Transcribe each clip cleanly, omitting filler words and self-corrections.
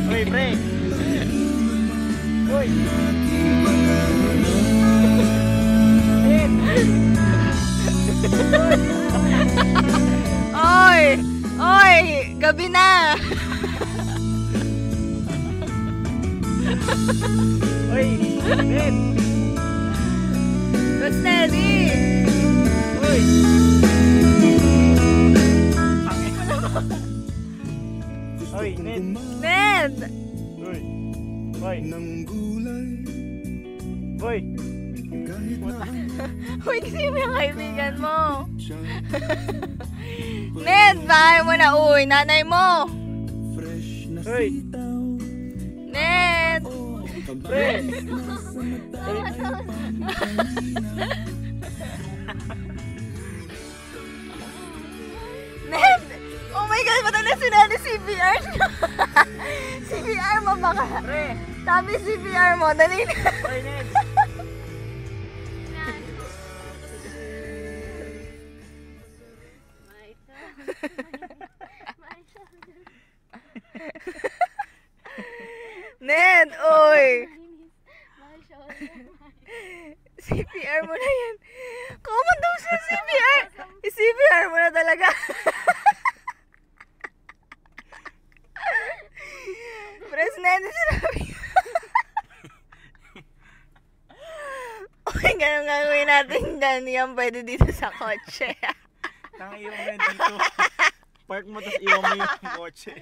Uy, pre. Uy. Oy! Oy! Gabi na! Uy, Ned. Steady! Uy. Uy, Ned. Ned! Uy. Uy. Uy. Uy, sino yung kaibigan mo? Ned, bahay mo na. Uy, nanay mo! Uy. Ned! Pre. Ned! Oh my God, ba't na sinali CPR? CPR mo baka? Pre. Sabi CPR mo, dali na. Uy, Ned. Ned, oy! CPR mo na yan. Common daw sa CPR. CPR mo na talaga. Pres Ned, sinabi ko. Uy, ganun gagawin natin dyan. Yan pwede dito sa kotse. Tang iwan mo yan dito. Park mo tapos iwan mo yung kotse.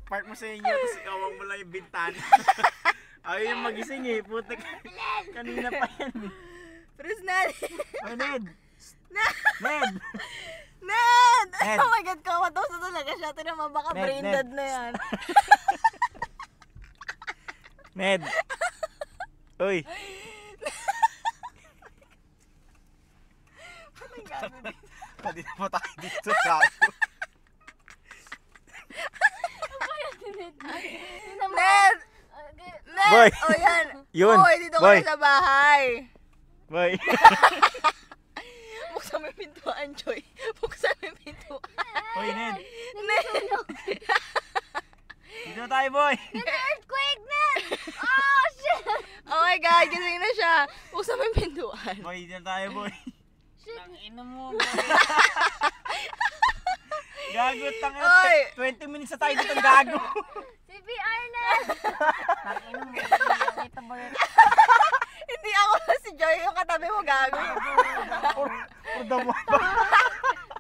Park mo sa inyo tapos iwan mo lang yung bintana. Ayaw yung magising eh. Putik. Kanina pa yan eh. Pres Ned. Oh, Ned. Ned! Ned. Ned! Ned. Oh my God, kawatos na talaga siya. Ito naman baka Ned, brain Ned. dead na yan. Ned. Uy. Pwede na po tayo dito sa ako. Ned! Ned! Boy. O yan. Yun. Boy, dito Boy. ka na sa bahay. Boy. Buksan mo yung pintuan, Joy. Buksan mo yung pintuan. Uy, Ned. Ned! Dito na tayo, boy. Earthquake, Ned! Oh, shit! Oh my God, gising na siya. Buksan mo yung pintuan. Boy, dito na tayo, boy. Shit! Ina mo, boy. Gago, tanga. Oy. 20 minutes na tayo dito, gago. CPR, Ned! Ina mo. Hindi ako si Joy, yung katabi mo gago. Or the one.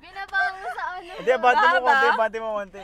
Binabaw mo sa ano. Hindi, bante mo konti, bante mo konti.